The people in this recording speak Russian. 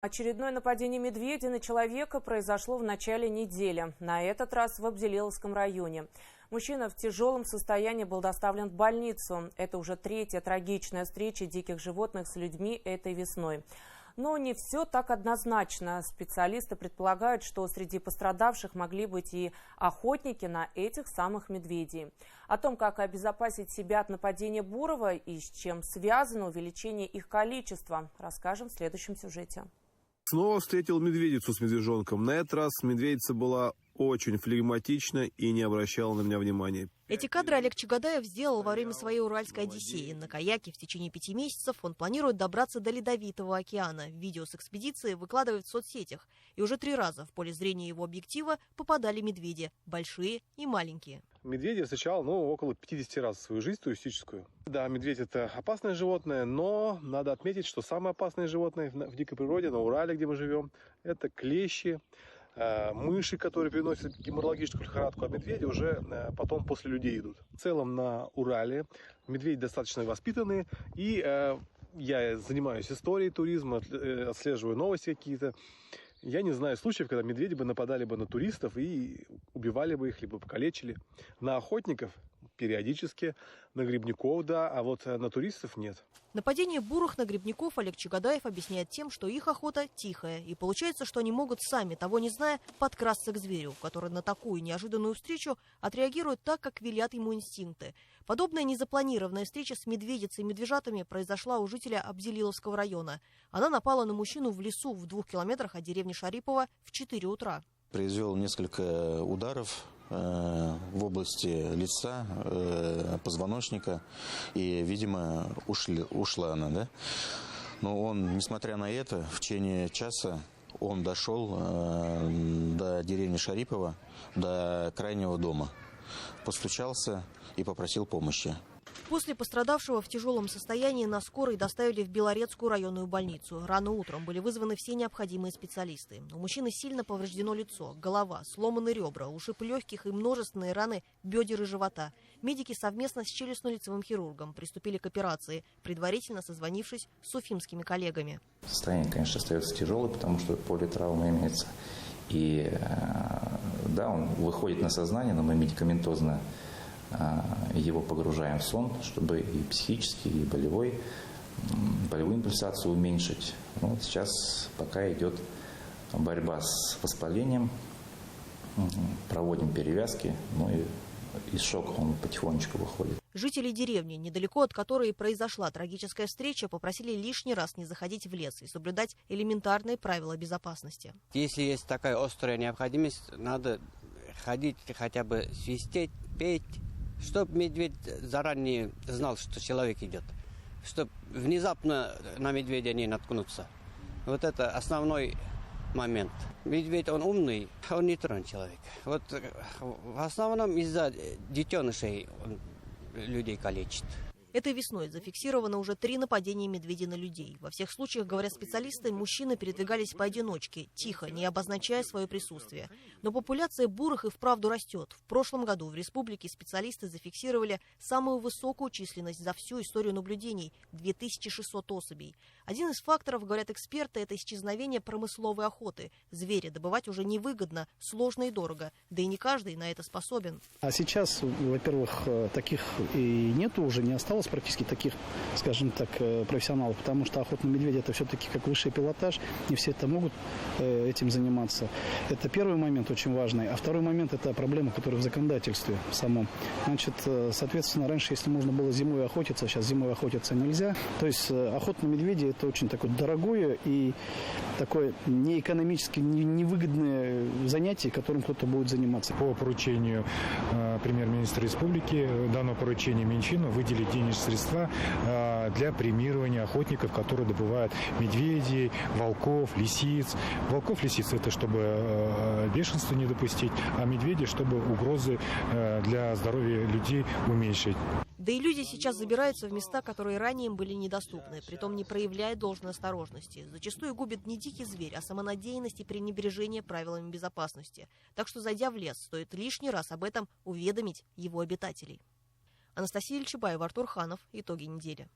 Очередное нападение медведя на человека произошло в начале недели. На этот раз в Абзелиловском районе. Мужчина в тяжелом состоянии был доставлен в больницу. Это уже третья трагичная встреча диких животных с людьми этой весной. Но не все так однозначно. Специалисты предполагают, что среди пострадавших могли быть и охотники на этих самых медведей. О том, как обезопасить себя от нападения бурого и с чем связано увеличение их количества, расскажем в следующем сюжете. Снова встретил медведицу с медвежонком. На этот раз медведица была очень флегматична и не обращала на меня внимания. Эти кадры Олег Чагадаев сделал во время своей уральской одиссеи. На каяке в течение 5 месяцев он планирует добраться до Ледовитого океана. Видео с экспедиции выкладывает в соцсетях. И уже 3 раза в поле зрения его объектива попадали медведи. Большие и маленькие. Медведя встречал около 50 раз в свою жизнь туристическую. Да, медведь — это опасное животное, но надо отметить, что самое опасное животное в дикой природе, на Урале, где мы живем, это клещи, мыши, которые переносят геморрагическую лихорадку, а медведи уже потом после людей идут. В целом на Урале медведи достаточно воспитанные, и я занимаюсь историей туризма, отслеживаю новости какие-то. Я не знаю случаев, когда медведи бы нападали бы на туристов и убивали бы их, либо покалечили. На охотников периодически, на грибников, да, а вот на туристов нет. Нападение бурых на грибников Олег Чагадаев объясняет тем, что их охота тихая. И получается, что они могут сами, того не зная, подкрасться к зверю, который на такую неожиданную встречу отреагирует так, как велят ему инстинкты. Подобная незапланированная встреча с медведицей и медвежатами произошла у жителя Абзелиловского района. Она напала на мужчину в лесу в 2 километрах от деревни Шарипова в 4 утра. Произвел несколько ударов в области лица, позвоночника, и, видимо, ушла она, да? Но он, несмотря на это, в течение часа он дошел до деревни Шарипова, до крайнего дома, постучался и попросил помощи. После пострадавшего в тяжелом состоянии на скорой доставили в Белорецкую районную больницу. Рано утром были вызваны все необходимые специалисты. У мужчины сильно повреждено лицо, голова, сломаны ребра, ушиб легких и множественные раны бедер и живота. Медики совместно с челюстно-лицевым хирургом приступили к операции, предварительно созвонившись с уфимскими коллегами. Состояние, конечно, остается тяжелое, потому что политравма имеется. И да, он выходит на сознание, но мы медикаментозно его погружаем в сон, чтобы и психически, и болевую импульсацию уменьшить. Вот сейчас пока идет борьба с воспалением, проводим перевязки, и из шока он потихонечку выходит. Жители деревни, недалеко от которой произошла трагическая встреча, попросили лишний раз не заходить в лес и соблюдать элементарные правила безопасности. Если есть такая острая необходимость, надо ходить, хотя бы свистеть, петь, чтобы медведь заранее знал, что человек идет, чтобы внезапно на медведя не наткнуться. Вот это основной момент. Медведь, он умный, он не тронет человека. Вот в основном из-за детенышей он людей калечит. Этой весной зафиксировано уже 3 нападения медведей на людей. Во всех случаях, говорят специалисты, мужчины передвигались поодиночке, тихо, не обозначая свое присутствие. Но популяция бурых и вправду растет. В прошлом году в республике специалисты зафиксировали самую высокую численность за всю историю наблюдений – 2600 особей. Один из факторов, говорят эксперты, это исчезновение промысловой охоты. Звери добывать уже невыгодно, сложно и дорого. Да и не каждый на это способен. А сейчас, во-первых, таких и нету уже, не осталось практически таких, скажем так, профессионалов, потому что охота на медведя — это все-таки как высший пилотаж, не все это могут этим заниматься. Это первый момент очень важный. А второй момент — это проблема, которая в законодательстве самом. Значит, соответственно, раньше, если можно было зимой охотиться, сейчас зимой охотиться нельзя. То есть охота на медведя — это очень такое дорогое и такое неэкономически невыгодное занятие, которым кто-то будет заниматься. По поручению премьер-министра республики дано поручение Минчину выделить денежные средства для премирования охотников, которые добывают медведей, волков, лисиц. Волков, лисиц — это чтобы бешенства не допустить, а медведи, чтобы угрозы для здоровья людей уменьшить. Да и люди сейчас забираются в места, которые ранее им были недоступны, притом не проявляя должной осторожности. Зачастую губит не дикий зверь, а самонадеянность и пренебрежение правилами безопасности. Так что, зайдя в лес, стоит лишний раз об этом уведомить его обитателей. Анастасия Ильчебаева, Артур Ханов. Итоги недели.